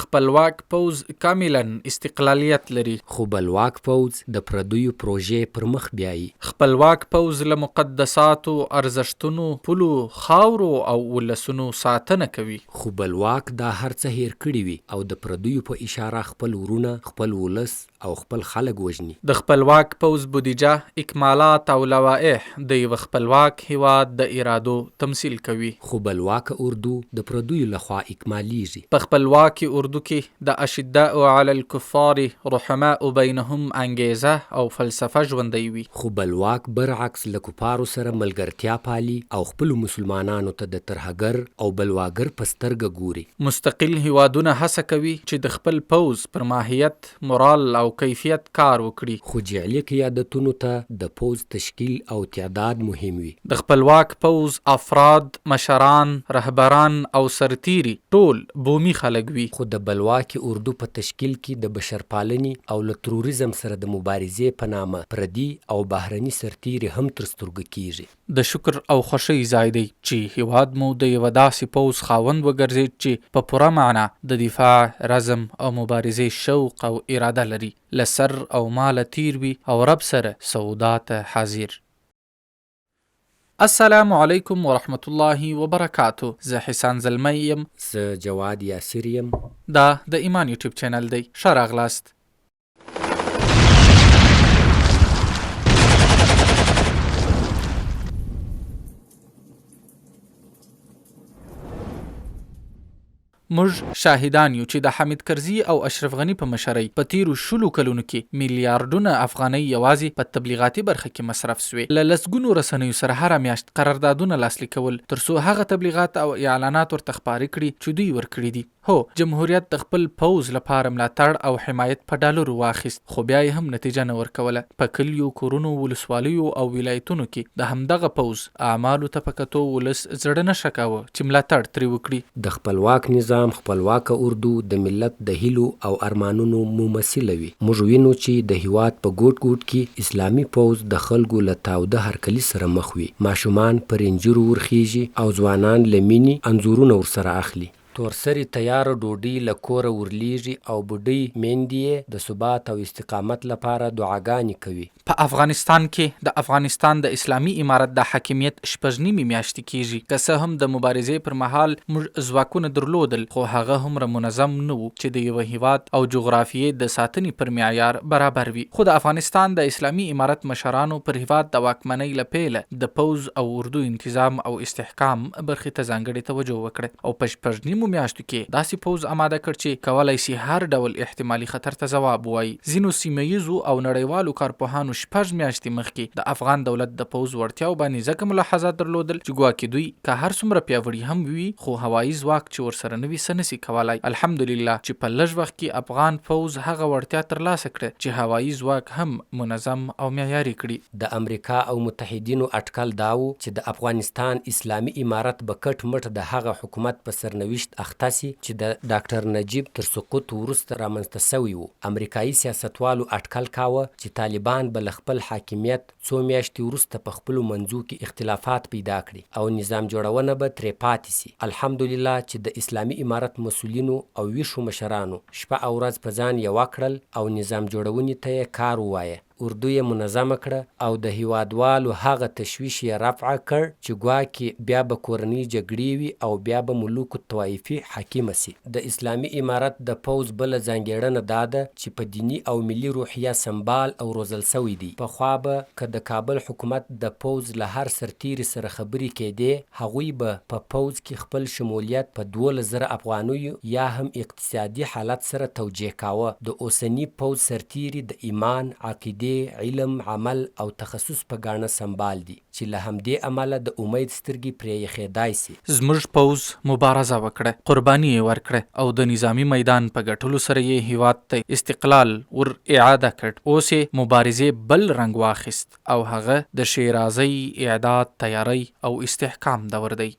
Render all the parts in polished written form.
خپلواک پوځ کاملا استقلالیت لري، خو بلواک پوځ د پردیو پروژې پر مخ بیایي. خپلواک پوځ له مقدساتو، ارزښتونو، پولو، خاورو او ولسونو ساتنه کوي. خو بلواک دا هر څه هیر کړي وي او د پردیو په اشاره خپل ورونه، خپل ولس او خپل خلک وژني. د خپلواک پوځ بودیجه، اکمالات او لوائح د یو خپلواک هیواد د ارادو تمثیل کوي. خو بلواک اردو د پردیو لخوا اکمالیږي. په خپلواکي اردو کې د اشداء علی الکفار رحماء بینهم انګیزه او فلسفه ژوندۍ وي. خو بلواک برعکس له کفارو سره ملګرتیا پالي او خپل مسلمانانو ته د ترهګر او بلواګر په سترګه ګوري. مستقل هیوادونه هڅه کوي چې د خپل پوځ پر ماهیت، مورال او کیفیت کار وکړي. خو جعلي قیادتونو ته د پوځ تشکیل او تعداد مهم وي. د خپلواک پوځ افراد، مشران، رهبران او سرتیري ټول بومي خلک وي. خو د بلواکي اردو په تشکیل کې د بشرپالنې او له تروریزم سره د مبارزې په نامه پردي او بهرني سرتیري هم تر سترګو کیږي. د شکر او خوښۍ ځای دی چې هیواد مو د یوه داسې پوځ خاوند وګرځید چې په پوره معنا د دفاع، رزم او مبارزې شوق او اراده لري، له سر او ماله تیر وي او رب سره سودا ته حاضر. السلام علیکم ورحمت الله وبرکاتو. زه حسان زلمی یم. زه جواد یاسر یم. دا د ایمان یوټیوب چینل دی. ښه راغلاست. موږ شاهدان یو چې د حمید کرزي او اشرف غني په مشرۍ په تیرو 20 کلونو کې میلیارډونه افغانۍ یوازې په تبلیغاتي برخه کې مصرف سوې. له لسګونو رسنیو سره هره میاشت قراردادونه لاسلیک کول ترڅو هغه تبلیغات او اعلانات ورته خپاره کړي چې دوی ورکړي دي. هو، جمهوریت د خپل پوځ لپاره ملاتړ او حمایت په ډالرو واخیست، خو بیا یې هم نتیجه نه ورکوله. په کلیو، کورونو، ولسوالیو او ولایتونو کې د همدغه پوځ اعمالو ته په کتو ولس زړه نه ښه کاوه چې ملاتړ ترې وکړي. د خپلواک نظام خپلواکه اردو د ملت د هیلو او ارمانونو ممثله وي. موږ وینو چې د هیواد په ګوټ ګوټ کې اسلامي پوځ د خلکو له تاوده هرکلي سره مخ وي. ماشومان پر انجیرو ورخیږي او ځوانان له مینې انځورونه ورسره اخلي. تورسري تیاره ډوډۍ له کوره ورلیږي او بوډۍ میندې د ثبات او استقامت لپاره دعاګانې کوي. په افغانستان کې د افغانستان د اسلامي امارت د حاکمیت 6 میاشتې کیږي. که څه هم د مبارزې پر مهال موږ ځواکونه درلودل، خو هغه هومره منظم نه وو چې د یوه هیواد او جغرافیې د ساتنې پر معیار برابر وي. خو د افغانستان د اسلامي امارت مشرانو پر هیواد د واکمنۍ له پیله د پوځ او اردو انتظام او استحکام برخې ته ځانګړې توجه وکړه او په 6 میاشتو کې داسې پوځ آماده کړ چې کولای شي هر ډول احتمالي خطر ته ځواب ووایي. ځینو سیمهییزو او نړیوالو کارپوهانو 6 میاشتې مخکې د افغان دولت د پوځ وړتیاو باندې ځکه ملاحظات درلودل چې ګواکې دوی که هر څومره پیاوړي هم وي، خو هوایي ځواک چې ورسره نه وي څه نسي کولای. الحمدلله چې په لږ وخت کې افغان پوځ هغه وړتیا ترلاسه کړه چې هوایي ځواک هم منظم او معیاري کړي. د امریکا او متحدینو اټکل دا و چې د افغانستان اسلامي امارت به کټ مټ د هغه حکومت په سرنوشت اخته سي چې د ډاکټر نجیب تر سقوط وروسته رامنځته سوی و. امریکایي سیاستوالو اټکل کاوه چې طالبان به له خپل حاکمیت څو میاشتې وروسته په خپلو منځو کې اختلافات پیدا کړي او نظام جوړونه به ترې پاتې سي. الحمدلله چې د اسلامي امارت مسؤلینو او ویښو مشرانو شپه او ورځ په ځان یوه کړل او نظام جوړونې ته یې کار ووایه. اردو یې منظمه کړه او د هیوادوالو هغه تشویش یې رفع کړ چې ګواکې بیا به کورنۍ جګړې وي او بیا به ملوک الطوایفي حاکمه سي. د اسلامي امارت د پوځ بله ځانګړنه دا ده چې په دیني او ملي روحیه سمبال او روزل سوی دی. پخوا به که د کابل حکومت د پوځ له هر سرتیري سره خبرې کېدې، هغوی به په پوځ کې خپل شمولیت په 12,000 افغانیو یا هم اقتصادي حالت سره توجیه کاوه. د اوسني پوځ سرتیري د ایمان، عقیدې، علم، عمل او تخصص په ګاڼه سمبال دي چې له همدې امله د امید سترګې پرې یخېدای سي. زموږ پوځ مبارزه وکړه، قرباني یې ورکړه او د نظامی میدان په ګټلو سره یې هیواد ته استقلال ور اعاده کړ. اوس یې مبارزې بل رنګ واخیست او هغه د شیرازۍ، اعداد، تیاری او استحکام دور دی.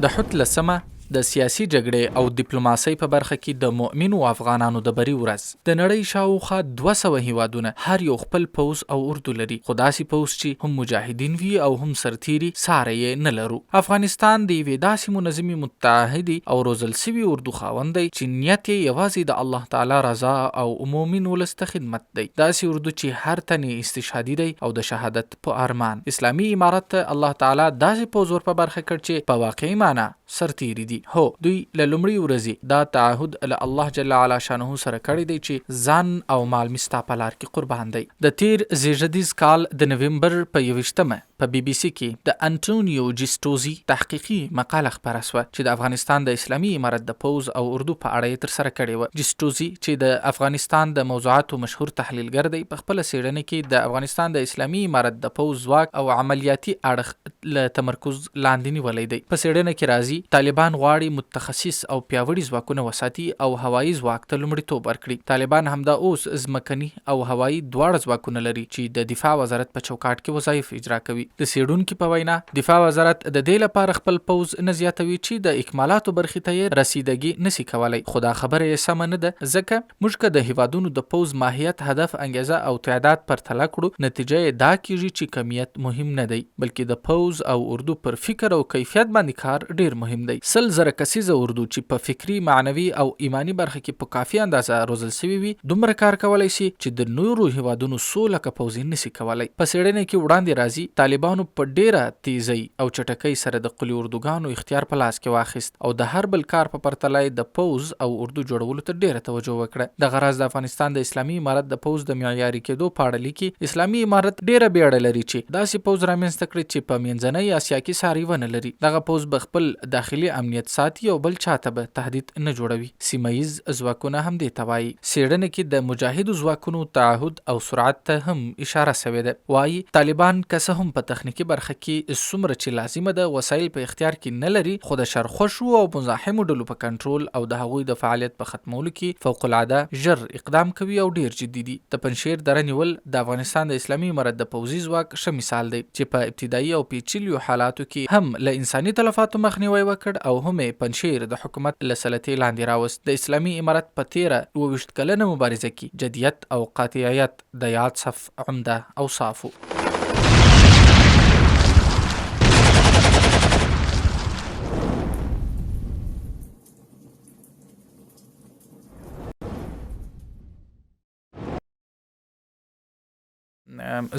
د حوت 10 د سیاسي جګړې او ډیپلوماسۍ په برخه کې د مؤمنو افغانانو د بری ورځ. د نړۍ شاوخوا 200 هیوادونه هر یو خپل پوځ او اردو لري، خو داسې پوځ چې هم مجاهدین وي او هم سرتیري ساره یې نه لرو. افغانستان د یوې داسې منظمې متحدې او روزل سوي اردو خاوند دی چې نیت یې یوازې د الله تعالی رضا او عمومي ولس ته خدمت دی. داسې اردو چې هر تن استشهادي دی او د شهادت په ارمان. اسلامي امارت ته الله تعالی داسې پوځ ور په برخه کړ چې په واقعي معنا سرتیري دي. هو، دوی له لومړي ورځې دا تعهد له الله جل وعلا شانه سره کړی دی چې ځان او مال می ستا په لار کې قربان دی. د تیر زیږدیز کال د نومبر په 21مه په بي بي سي کې د انټونیو جیسټوزي تحقیقي مقاله خپره شوه چې د افغانستان د اسلامي امارت د پوځ او اردو په اړه یې ترسره کړې وه. جیسټوزي چې د افغانستان د موضوعاتو مشهور تحلیلګر دی، په خپله څېړنه کې د افغانستان د اسلامي امارت د پوځ ځواک او عملیاتي اړخ له تمرکز لاندې نیولی دی. په څېړنه کې راځي طالبان غواړي متخصص او پیاوړي ځواکونه وساتي او هوایي ځواک ته لومړیتوب ورکړي. طالبان همدا اوس ځمکني او هوایي دواړه ځواکونه لري چې د دفاع وزارت په چوکاټ کې وظایف اجرا کوي. د څېړونکي په وینا دفاع وزارت د دې لپاره خپل پوځ نه زیاتوي چې د اکمالاتو برخې ته یې رسیدګي نشي کولی. خو دا خبره یې سمه نه ده، ځکه موږ که د هیوادونو د پوځ ماهیت، هدف، انګیزه او تعداد پرتله کړو، نتیجه یې دا کیږي چې کمیت مهم نه دی، بلکې د پوځ او اردو پر فکر او کیفیت باندې کار ډیر مهم دی. 100,000 کسیزه اردو چې په فکری، معنوي او ایمانی برخه کې په کافي اندازه روزل شوی وي، دومره کار کولای شي چې د نورو هیوادونو 100 لکه پوځي نشي کولای. په څېړنه کې وړاندې راځي طالبانو په ډیره تیزی او چټکۍ سره د قلي اردوګانو اختیار په لاس کې واخیست او د هر بل کار په پرتله د پوځ او اردو جوړولو ته ډیره توجه وکړه. د غرض د افغانستان د اسلامي امارت د پوځ د معیاري کېدو په اړه لیکي اسلامي امارت ډیره بیړه لري چې داسې پوځ رامنځته کړي چې په منځنۍ اسیا کې ساری ونه لري. دغه پوځ به خپل داخلي امنیت ساتي او بل چاته به تهدید نه جوړوي. سیمایي ځواکونه هم دې ته وایي. څېړنه کې د مجاهدو ځواکونو تعهد او سرعت ته هم اشاره شوې ده. وایي طالبان که څه هم په تخنیکي برخه کې څومره چې لازمه ده وسایل په اختیار کې نه لري، خو د شرخوشو او مزاحمو ډلو په کنټرول او د هغوی د فعالیت په ختمولو کې فوق العاده ژر اقدام کوي او ډیر جدي دي. د پنجشیر دره نیول د افغانستان د اسلامي امارت د پوځي ځواک ښه مثال دی چې په ابتدایي او پیچلیو حالاتو کې هم له انساني تلفاتو مخنیوی وکړ او هم پنجشیر د حکومت له سلطې لاندې راوست. د اسلامي امارت په تیره 22 کلنه مبارزه کې جدیت او قاطعیت د یاد صف عمده اوصافو.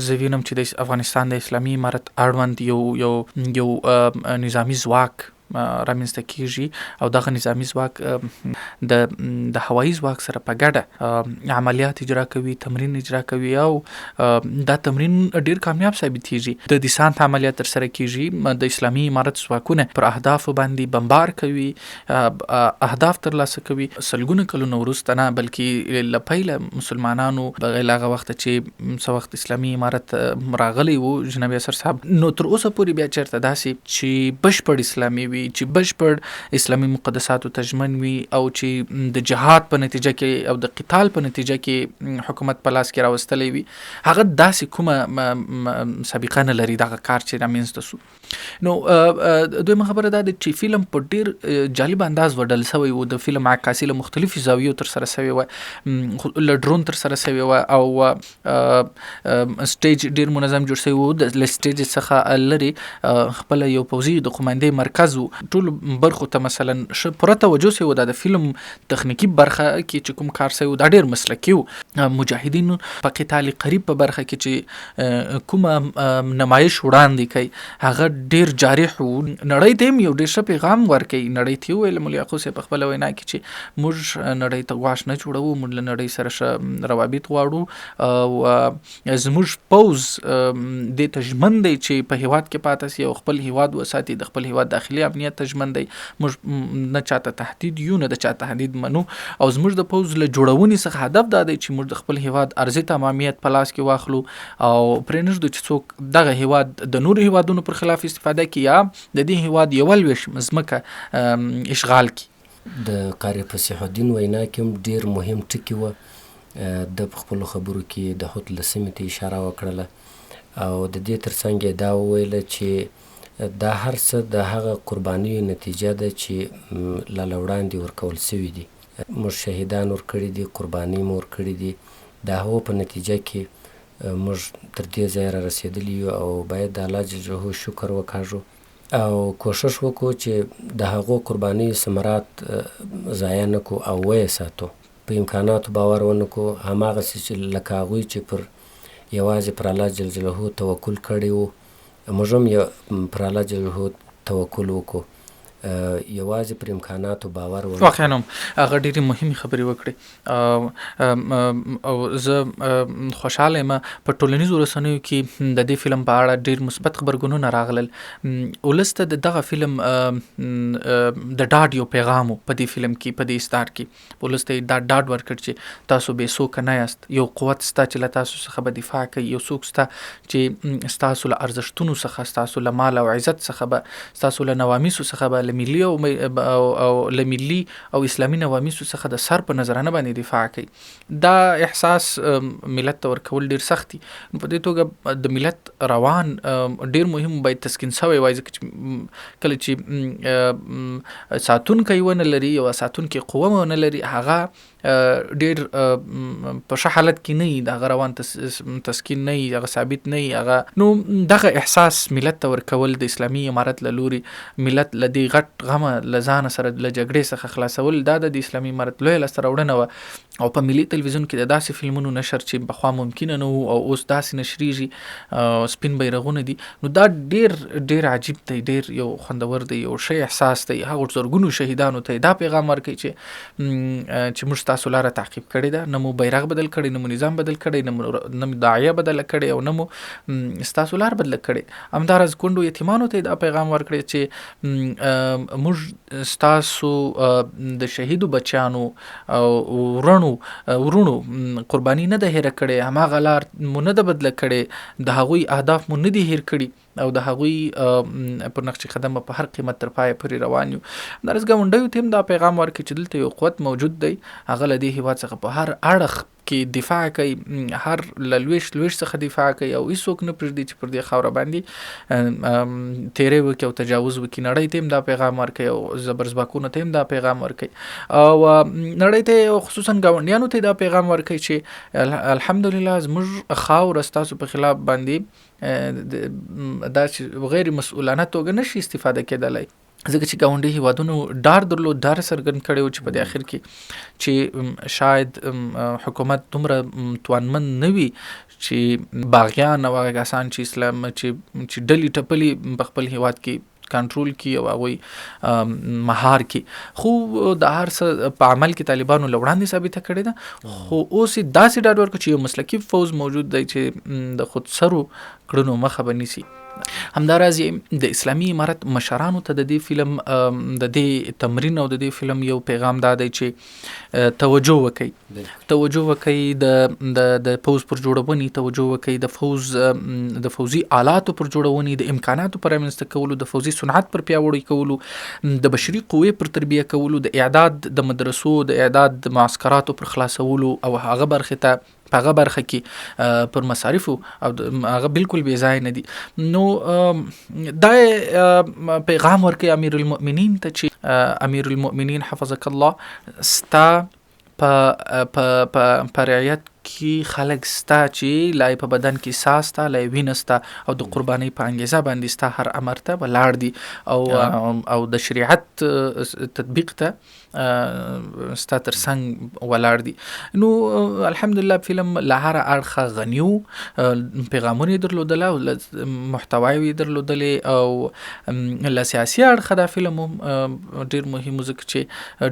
زه وینم چې د افغانستان د اسلامي امارت اړوند یو نظامی ځواک رامنځته کیږي او دغه نظامی ځواک د هوایي ځواک سره په ګډه عملیات اجرا کوي، تمرین اجرا کوي او دا تمرین ډیر کامیاب ثابتېږي. د دیسانت عملیات ترسره کیږي، د اسلامي امارت ځواکونه پر اهدافو باندې بمبار کوي، اهداف ترلاسه کوي. سلګونه کلونه وروسته نه بلکې له پیله مسلمانانو بغیر هغه وخت چې څه وخت اسلامي امارت راغلی و جناب یاسر صاحب، نو تر اوسه پورې بیا چېرته داسې چې بشپړ اسلامي وي، چې بشپړ اسلامي مقدساتو ته ژمن وي او چې د جهاد په نتیجه کې او د قتال په نتیجه کې حکومت په لاس کې راوستلی وي، هغه داسې کومه سابقه نه لري دغه کار چې رامنځته سو. نو دویمه خبره دا ده چې فلم په ډیر جالب انداز وډل شوی و. د فلم عکاسي له مختلفو زاویو ترسره شوې وه، له ډرون ترسره شوې وه او سټیج ډیر منظم جوړ شوی و. له سټیج څخه لرې خپل یو پوځي د قوماندې مرکز و، ټول برخو ته مثلا پوره توجه شوی و. د فلم تخنیکی برخه کې چې کوم کار شوی و دا ډیر مسلکي و. مجاهدینو په قتال قریب په برخه کې چې کومه نمایش وړاندې کوي هغه ډیر جارح و. نړۍ ته یو ډیر ښه پیغام ورکوي. نړۍ ته ویل مولوي یعقوب صاحب په خپله وینا کې چې موږ نړۍ ته غواش نه جوړوو، موږ له نړۍ سره ښه روابط غواړو او زموږ پوځ دې ته ژمن دی چې په هیواد کې پاتې شي او خپل هیواد وساتي، د خپل هیواد داخلي امنیت ته ژمن دی. موږ نه چاته تهدید یو، نه د چا تهدید منو او زموږ د پوځ له جوړونې څخه هدف دا دی چې موږ د خپل هیواد ارضي تمامیت په لاس کې واخلو او پرې نږدو چې څوک دغه هیواد د نورو هیوادونو پر خلاف استفاده کوي یا د دې هیواد یو لویش ځمکه اشغال کوي. د قاری فصیح الدین وینا کې هم ډیر مهم ټکی و. د خپل خبرو کې د هوت لسمې ته اشاره وکړله او د دې ترڅنګ دا وویل چې دا هر څه د هغه قربانیو نتیجه ده چې لا له وړاندې ورکول سوي دي. موږ شهیدان ورکړي دي، قربانۍ مو ورکړي دي. د هغو په نتیجه کې موږ تر دې ځایه را رسېدلي یو او باید د الله جل جلاله شکر وکاږو او کوشش وکړو چې د هغو قربانیو ثمرات ضایع نه کړو او ویې ساتو. په امکاناتو باور ونه کړو، هماغسې چې لکه هغوی چې پر یوازې پر الله جل جلاله توکل کړی و، موږ هم پر الله جل جلاله توکل وکړو، یوازې پر امکاناتو باور ونه. واقعا هم هغه ډېرې مهمې خبرې وکړې او زه خوشحاله یم. په ټولنیزو رسنیو کې د دې فلم په اړه ډېر مثبت غبرګونونه راغلل. ولس ته د دغه فلم د ډاډ یو پیغام په دې فلم کې، په دې اصدار کې ولس ته دا ډاډ ورکړ چې تاسو بې څوکه نه یاست، یو قوت سته چې له تاسو څخه به دفاع کوي، یو څوک سته چې ستاسو له ارزښتونو څخه، ستاسو له مال او عزت څخه به، ستاسو له نوامیسو څخه به، له ملي او له ملي او اسلامي نوامیسو څخه د سر په نظرانه باندې دفاع کوي. دا احساس ملت ته ورکول ډېر سخت دي. په دې توګه د ملت روان ډېر مهم باید تسکین شوی وای، ځکه چې کله چې ساتونکی ونه لري او ساتونکی قوه ونه لري، هغه ډېر په ښه حالت کې نه وي، د هغه روان تسکین نه وي، هغه ثابت نه وي. هغه نو دغه احساس ملت ته ورکول د اسلامي امارت له لوري، ملت له دې غټ غمه له ځانه سره له جګړې څخه خلاصول، دا د اسلامي امارت لویه لاسته راوړنه وه. او په ملي تلویزیون کې د داسې فلمونو نشر چې پخوا ممکنه نه وو او اوس داسې نشریږي، سپین بیرغونه دي، نو دا ډېر ډېر عجیب دی، ډېر یو خوندور دی، یو ښه احساس دی. هغو زرګونو شهیدانو ته دا پیغام ورکوي چې موږ ستاسو لاره تعقیب کړې ده، نه مو بیرغ بدل کړی، نه مو نظام بدل کړی، نه مو داعیه بدله کړې او نه مو ستاسو لار بدله کړې. همداراز کونډو یتیمانو ته دا پیغام ورکړی چې موږ ستاسو د شهیدو بچیانو او ورونو قرباني نه ده هېره کړې، هماغه لار مو نه ده بدله کړې، د هغوی اهداف مو نه دي هېر کړي او د هغوی په نقش قدم په هر قیمت تر پایه پورې روان یو. همداراز ګاونډیو ته هم دا پیغام ورکړي چې دلته یو قوت موجود دی، هغه له دې هېواد څخه په هر اړخ کې دفاع کوي، هر له لویش څخه دفاع کوي او هیڅوک نه پرېږدي چې پر دې خاوره باندې تیری وکړي او تجاوز وکړي. نړۍ ته هم دا پیغام ورکوي او زبرځواکونو ته هم دا پیغام ورکوي او نړۍ ته خصوصا ګاونډیانو ته دا پیغام ورکوي چې الحمدلله زموږ خاوره ستاسو په خلاف باندې دا چې غیر مسؤلانه توګه نشي استفاده کېدلی، ځکه چې ګاونډي هیوادونو ډار درلود، ډار څرګند کړی و چې په دې اخر کې چې شاید حکومت دومره توانمن نه وي چې باغیان او هغه کسان چې اسلام چې ډلې ټپلې په خپل هیواد کې کنټرول کی او هغوی مهار کی. خو د هر څه په عمل کې طالبانو له وړاندې ثابته کړې ده، خو اوس یې داسې ډاډ ورکړو چې یو مسلکي فوز موجود دی چې د خودسرو کړنو مخه به نیسي. همداراز د اسلامي امارت مشرانو ته د دې فلم د دې تمرین او د دې فلم یو پیغام دا دی چې توجه وکړي د پوز پر جوړونې، توجه وکړي د فوزي آلاتو پر جوړونې، د امکاناتو پر رامنځته کولو، د فوزي صنعت پر پیاوړي کولو، د بشري قوې پر تربیه کولو، د اعداد د مدرسو، د اعداد د معسکراتو پر خلاصولو او هغه برخه ته په هغه برخه کې پر مصارفو او هغه بالکل بې ځای نه دي. نو دا پیغام ورکوي امیر المؤمنین ته چې امیر المؤمنین حفظک الله، ستا په رعایت کې خلک ستا چې لای په بدن کې ساس ستا، لای وینه ستا او د قربانۍ په انګیزه باندې ستا هر امر ته ولاړ دي او د شریعت تطبیق ته ستا تر څنګ ولاړ دي. نو الحمدلله فلم له هر اړخه غنیو، پیغامونه یې درلودله او محتوای یې درلودلې او له سیاسي اړخه دا فلم هم ډېر مهم و، ځکه چې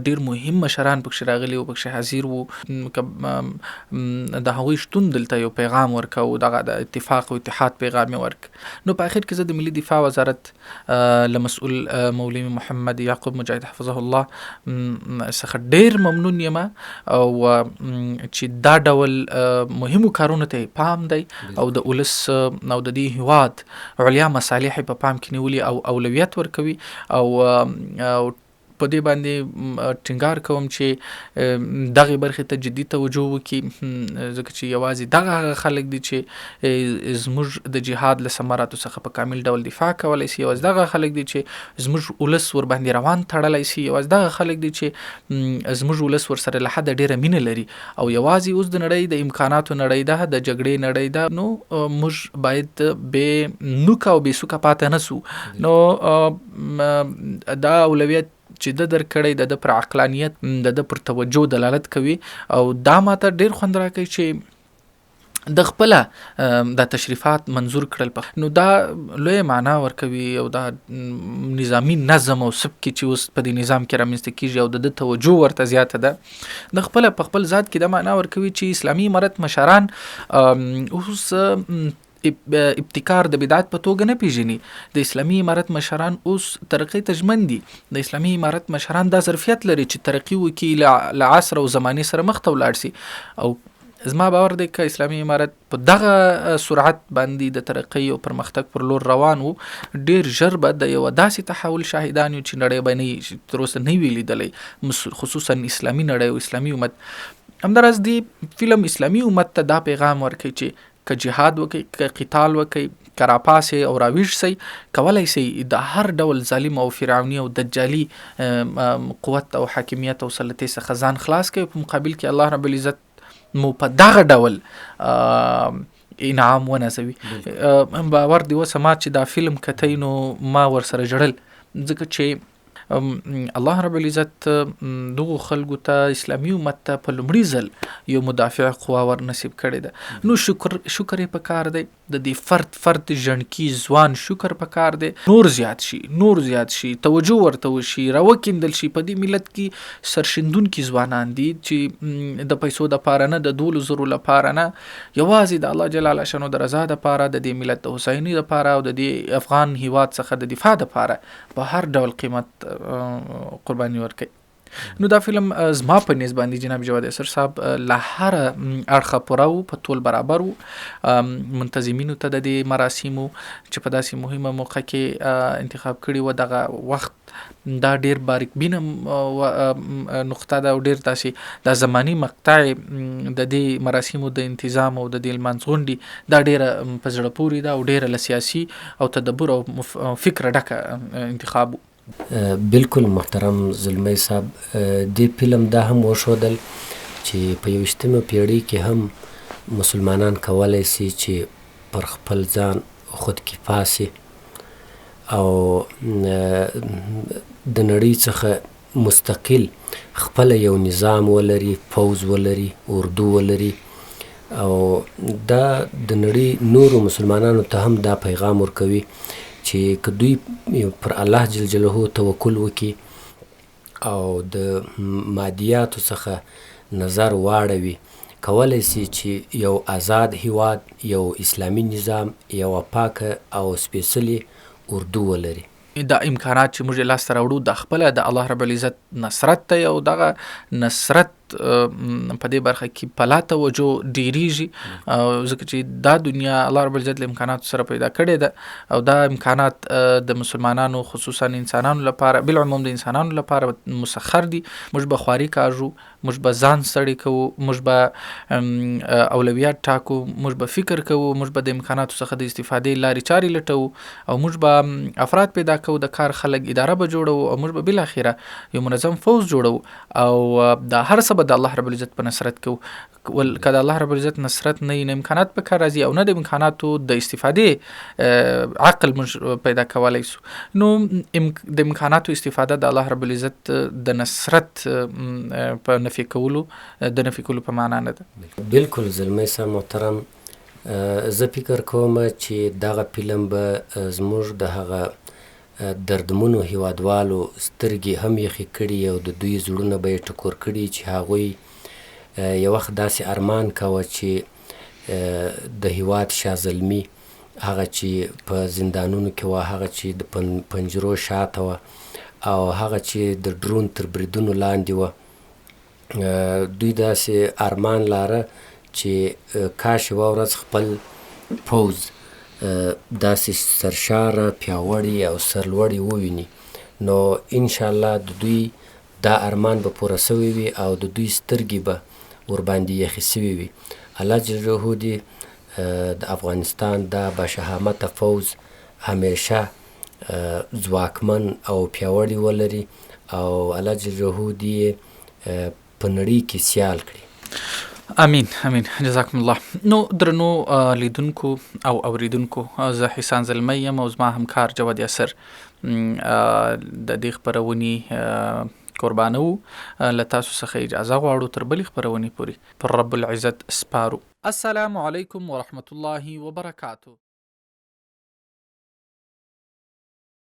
ډېر مهم مشران پکښې راغلي و، پکښې حاضر و، د هغوی شتون دلته یو پیغام ورکو، دغه د اتفاق او اتحاد پیغام ورک. نو په اخر کې زه د ملي دفاع وزارت له مسؤل مولوي محمد یعقوب مجاهد حفظه الله څخه ډیر ممنون یم او چې دا ډول مهمو کارونو ته پام دی او د ولس او د دې هیواد علیا مصالح په پام کې نیولي او اولویت ورکوي او په دې باندې ټینګار کوم چې دغه برخې ته جدي توجه وکړي، ځکه چې یوازې دغه هغه خلک دي چې زموږ د جهاد له ثمراتو څخه په کامل ډول دفاع کولی شي، یوازې دغه خلک دي چې زموږ ولس ورباندې روان تړلی شي، یوازې دغه خلک دي چې زموږ ولس ورسره له حده ډېره مینه لري، او یوازې اوس د نړۍ د امکاناتو نړۍ ده، د جګړې نړۍ ده، نو موږ باید بې نوکه او بې سوکه پاتې نه سو. نو دا اولویت چې د درکړی د پر عقلانیت د پر توجه دلالت کوي، او دا ماته ډېر خوند راکوي چې د خپله د تشریفات منظور کړل، نو دا لوی معنا ورکوي، او دا نظامی نظم او سبک چې اوس په دې نظام کې رامنځته کیږي او د توجه ورته زیاته ده، د خپله په خپل ذات کې دا معنا ورکوي چې اسلامي امارت مشران اوس ابتکار د بدعت په توګه نه پیژني. د اسلامي امارت مشران اوس ترقی ته ژمن دي. د اسلامي امارت مشران دا ظرفیت لري چې ترقی وکړي، له عصر او زمانې سره مخ ته ولاړ شي، او زما باور دی که اسلامي امارت په دغه سرعت باندې د ترقی او پرمختګ پر لور روان وو، ډیر ژر به د یو داسې تحول شاهدان یو چې نړۍ به تر اوسه نه وي لیدلی، خصوصا اسلامي نړۍ او اسلامي امت. همداراز دی فلم اسلامي امت ته دا پیغام ورکوي چې که جهاد وکړي، که قتال وکړي، که راپاسې او راویښ سئ، کولی سئ د هر ډول ظالم او فرعوني او دجالي قوت او حاکمیت او سلطې څخه ځان خلاص کړي، په مقابل کې الله رب العزت مو په دغه ډول انعام ونازوي. باور دی اوس ما چې دا فلم کتی نو ما ورسره ژړل، ځکه چې الله رب العزت دغو خلکو ته اسلامي امت ته په لومړي ځل یو مدافع قوا ور نصیب کړی ده. نو شکر یې پکار دی، د دې فرد ژڼکي ځوان شکر پکار دی، نور زیات شي، توجه ورته وشي، راوکیندل شي. په دې ملت کې سرشندونکي ځوانان دي چې د پیسو د پاره نه، د 12,000 لپاره نه، یوازې د الله جل شانه د رضا د پاره، د دې ملت د حسیني د پاره او د دې افغان هیواد څخه د دفاع د پاره په هر ډول قیمت قرباني ورکوي. نو دا فلم زما په نسبت باندې جناب جواد اسر صاحب له هر اړخه پوره و، په ټول برابر و. منتظمینو ته د دې مراسمو چې په داسې مهمه موقع کې انتخاب کړي و، دغه وخت دا ډیر باریک بینه نقطه ده، او ډیر داسې د زمانی مقطع د دې مراسمو د انتظام او د دې لمانځ غونډې دا ډیره په زړه پورې ده، او ډیره له سیاسي او تدبر او فکر ډکه انتخاب. بالکل محترم زلمی صاحب، دې فلم دا هم وښودل چې په 21مه پیړۍ کې هم مسلمانان کولی شي چې پر خپل ځان خودکفا سي او د نړۍ څخه مستقل خپل یو نظام ولري، فوز ولري، اردو ولري، او دا د نړۍ نورو مسلمانانو ته هم دا پیغام ورکوي چې که دوی پر الله جل جلاله توکل وکړي او د مادیاتو څخه نظر واړوي، کولی شي چې یو آزاد هیواد، یو اسلامي نظام، یو پاکه او سپیڅلې اردو ولري. دا امکانات چې موږ لاسته راوړو د خپله د الله رب العزت نصرت دی، او دغه نصرت په دې برخه کې په لا توجه ډیریږي، ځکه چې دا دنیا الله رب العزت له امکاناتو سره پیدا کړې ده، او دا امکانات د مسلمانانو خصوصا انسانانو لپاره، بالعموم د انسانانو لپاره مسخر دي. موږ به خواري کاږو، موږ به ځان ستړي کوو، موږ به اولویات ټاکو، موږ به فکر کوو، موږ به د امکاناتو څخه د استفادې لارې چارې لټوو، او موږ به افراد پیدا کوو، د کار خلک اداره به جوړو، او موږ به بالاخره یو منظم فوز جوړو، او دا هر څه د الله رب العزت په نصرت کو. که د الله رب العزت نصرت نه نه امکانات په کار راځي، او نه د امکاناتو د استفادې عقل موږ پیدا کولی سو، نو د امکاناتو استفاده د الله رب العزت د نصرت په نفي کولو په معنا نه ده. بالکل زلمی صاحب محترم، زه فکر کوم چې دغه فلم به زموږ د هغه دردمنو هیوادوالو سترګې هم یخې کړي، او د دوی زړونه به یې ټکور کړي چې هغوی یو وخت داسې ارمان کوه چې د هیواد شاه زلمي، هغه چې په زندانونو کې وه، هغه چې د پنجرو شاته وه، او هغه چې د ډرون تر بریدونو لاندې وه، دوی داسې ارمان لاره چې کاش یوه ورځ خپل پوځ داسې سرشاره، پیاوړي او سرلوړي وویني، نو ان شاء الله د دوی دا ارمان به پوره سوی وي او د دوی سترګې به ورباندې یخې سوي وي. الله جل جلاله دې د افغانستان دا باشهامته فوز همیشه ځواکمن او پیاوړی ولري او الله جل جلاله دې په نړۍ کې سیال کړي. امین امین، جزاکم الله. نو درنو لیدونکو او اوریدونکو، زه حسان زلمی یم او زما همکار جواد یاسر د دې خپرونې قربانه وو. له تاسو څخه اجازه غواړو تر بلې خپرونې پورې پر رب العزت سپارو. السلام علیکم ورحمة الله وبرکاته.